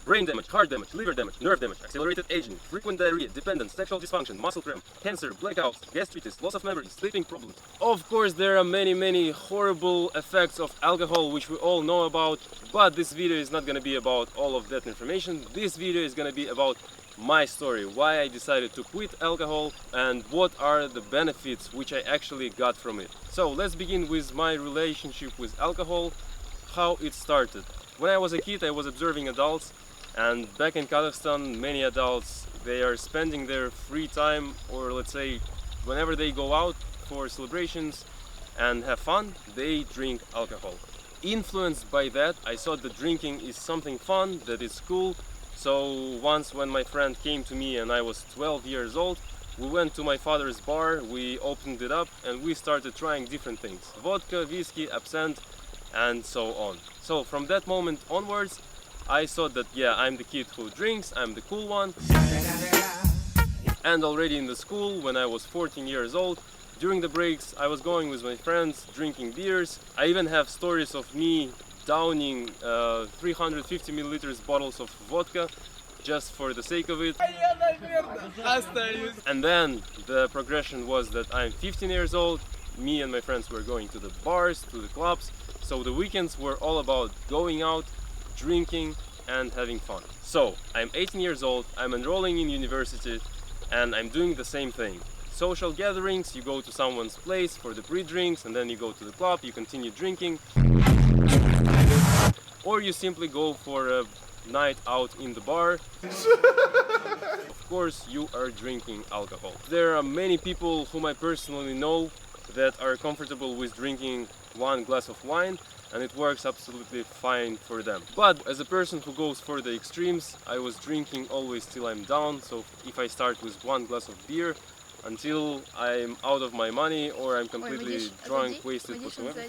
brain damage, heart damage, liver damage, nerve damage, accelerated aging, frequent diarrhea, dependence, sexual dysfunction, muscle cramp, cancer, blackouts, gastritis, loss of memory, sleeping problems. Of course, there are many horrible effects of alcohol which we all know about, but this video is not gonna be about all of that information. This video is gonna be about my story, why I decided to quit alcohol and what are the benefits which I actually got from it. So let's begin with my relationship with alcohol, how it started. When I was a kid, I was observing adults, and back in Kazakhstan, many adults, they are spending their free time, or let's say whenever they go out for celebrations and have fun, they drink alcohol. Influenced by that, I thought that drinking is something fun, that is cool. So once when my friend came to me and I was 12 years old, we went to my father's bar, we opened it up and we started trying different things. Vodka, whiskey, absinthe and so on. So from that moment onwards, I thought that yeah, I'm the kid who drinks, I'm the cool one. And already in the school, when I was 14 years old, during the breaks, I was going with my friends, drinking beers. I even have stories of me downing 350 milliliters bottles of vodka just for the sake of it. And then the progression was that I'm 15 years old, me and my friends were going to the bars, to the clubs, so the weekends were all about going out, drinking and having fun. So I'm 18 years old, I'm enrolling in university and I'm doing the same thing. Social gatherings, you go to someone's place for the pre-drinks and then you go to the club, you continue drinking. Or you simply go for a night out in the bar. Of course, you are drinking alcohol. There are many people whom I personally know that are comfortable with drinking one glass of wine and it works absolutely fine for them. But as a person who goes for the extremes, I was drinking always till I'm down. So if I start with one glass of beer, until I'm out of my money or I'm completely drunk, wasted, whatsoever.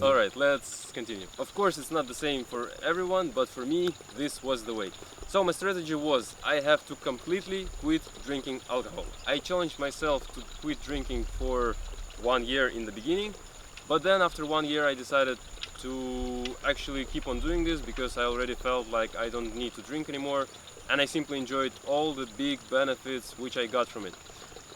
Alright, let's continue. Of course, it's not the same for everyone, but for me, this was the way. So my strategy was, I have to completely quit drinking alcohol. I challenged myself to quit drinking for 1 year in the beginning, but then after 1 year I decided to actually keep on doing this because I already felt like I don't need to drink anymore and I simply enjoyed all the big benefits which I got from it.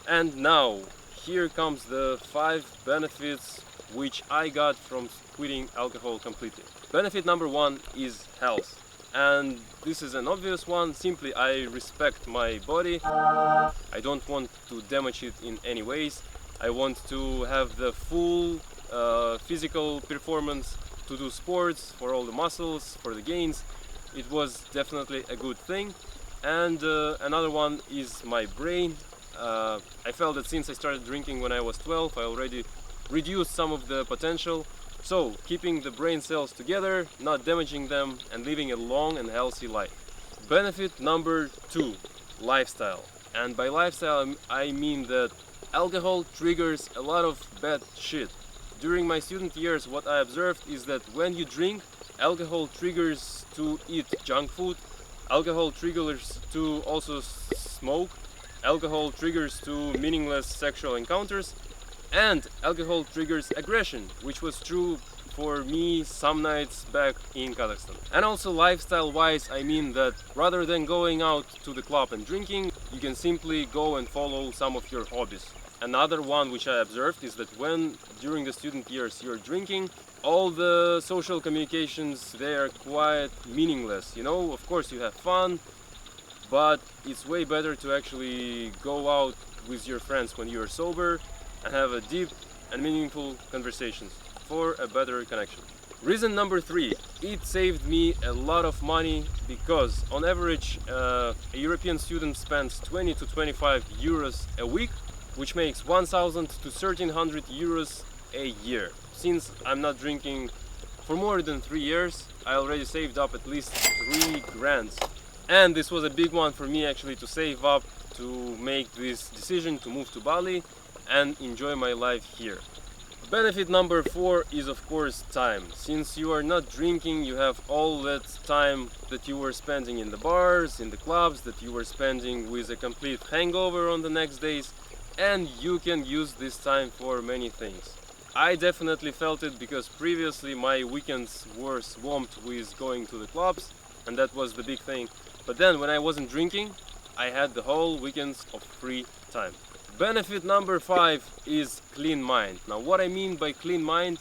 And now, here comes the 5 benefits which I got from quitting alcohol completely. Benefit number 1 is health. And this is an obvious one. Simply, I respect my body. I don't want to damage it in any ways. I want to have the full physical performance, to do sports, for all the muscles, for the gains. It was definitely a good thing. And another one is my brain. I felt that since I started drinking when I was 12, I already reduced some of the potential. So keeping the brain cells together, not damaging them and living a long and healthy life. Benefit number 2, lifestyle. And by lifestyle I mean that alcohol triggers a lot of bad shit. During my student years, what I observed is that when you drink, alcohol triggers to eat junk food, alcohol triggers to also smoke, alcohol triggers to meaningless sexual encounters, and alcohol triggers aggression, which was true for me some nights back in Kazakhstan. And also lifestyle wise, I mean that rather than going out to the club and drinking, you can simply go and follow some of your hobbies. Another one which I observed is that when during the student years you're drinking, all the social communications, they are quite meaningless. You know, of course you have fun, but it's way better to actually go out with your friends when you're sober and have a deep and meaningful conversations for a better connection. Reason number 3, it saved me a lot of money because on average a European student spends 20 to 25 euros a week, which makes 1,000 to 1,300 euros a year. Since I'm not drinking for more than 3 years, I already saved up at least 3 grand. And this was a big one for me actually, to save up to make this decision to move to Bali and enjoy my life here. Benefit number 4 is of course time. Since you are not drinking, you have all that time that you were spending in the bars, in the clubs, that you were spending with a complete hangover on the next days, and you can use this time for many things. I definitely felt it because previously my weekends were swamped with going to the clubs, and that was the big thing. But then when I wasn't drinking, I had the whole weekends of free time. Benefit number 5 is clean mind. Now what I mean by clean mind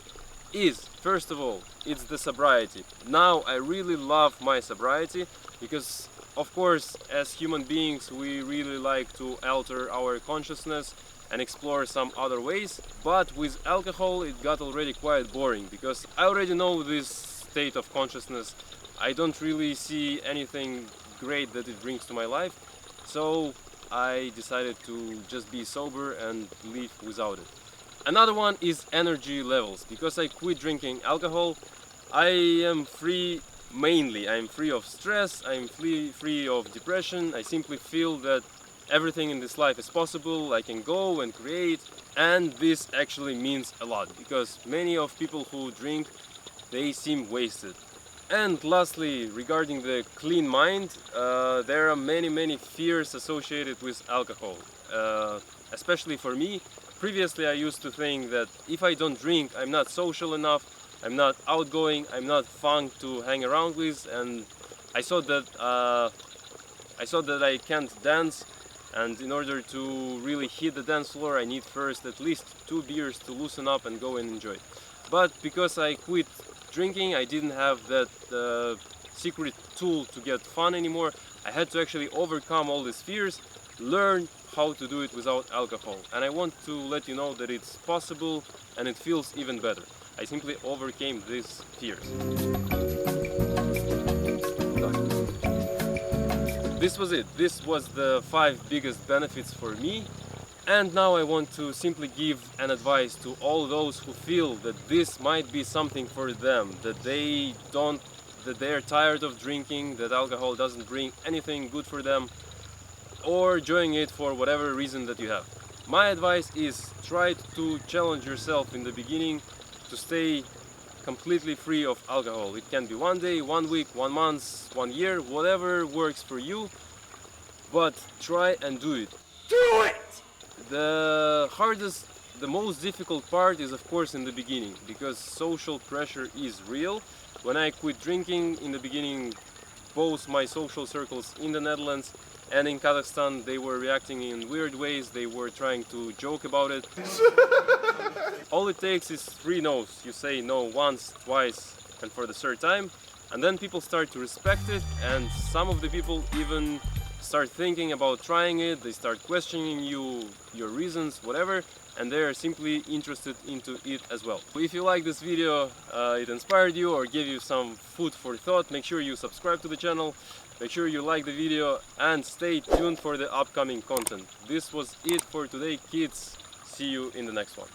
is, first of all, it's the sobriety. Now I really love my sobriety because, of course, as human beings we really like to alter our consciousness and explore some other ways, but with alcohol it got already quite boring because I already know this state of consciousness. I don't really see anything great that it brings to my life, so I decided to just be sober and live without it. Another one is energy levels. Because I quit drinking alcohol, I am free. Mainly I'm free of stress, I'm free of depression. I simply feel that everything in this life is possible, I can go and create, and this actually means a lot because many of people who drink, they seem wasted. And lastly, regarding the clean mind, there are many fears associated with alcohol, especially for me. Previously I used to think that if I don't drink, I'm not social enough, I'm not outgoing, I'm not fun to hang around with, and I thought that I can't dance, and in order to really hit the dance floor I need first at least 2 beers to loosen up and go and enjoy. But because I quit drinking, I didn't have that secret tool to get fun anymore. I had to actually overcome all these fears, learn how to do it without alcohol. And I want to let you know that it's possible and it feels even better. I simply overcame these fears. This was it. This was the 5 biggest benefits for me. And now I want to simply give an advice to all those who feel that this might be something for them, that they are tired of drinking, that alcohol doesn't bring anything good for them, or enjoying it for whatever reason that you have. My advice is try to challenge yourself in the beginning to stay completely free of alcohol. It can be 1 day, 1 week, 1 month, 1 year, whatever works for you, but try and do it. Do it! The most difficult part is of course in the beginning, because social pressure is real. When I quit drinking in the beginning, both my social circles in the Netherlands and in Kazakhstan, they were reacting in weird ways, they were trying to joke about it. All it takes is 3 no's. You say no once, twice, and for the 3rd time, and then people start to respect it, and some of the people even start thinking about trying it, they start questioning you, your reasons, whatever, and they are simply interested into it as well. If you like this video, it inspired you or gave you some food for thought, make sure you subscribe to the channel, make sure you like the video, and stay tuned for the upcoming content. This was it for today, kids. See you in the next one.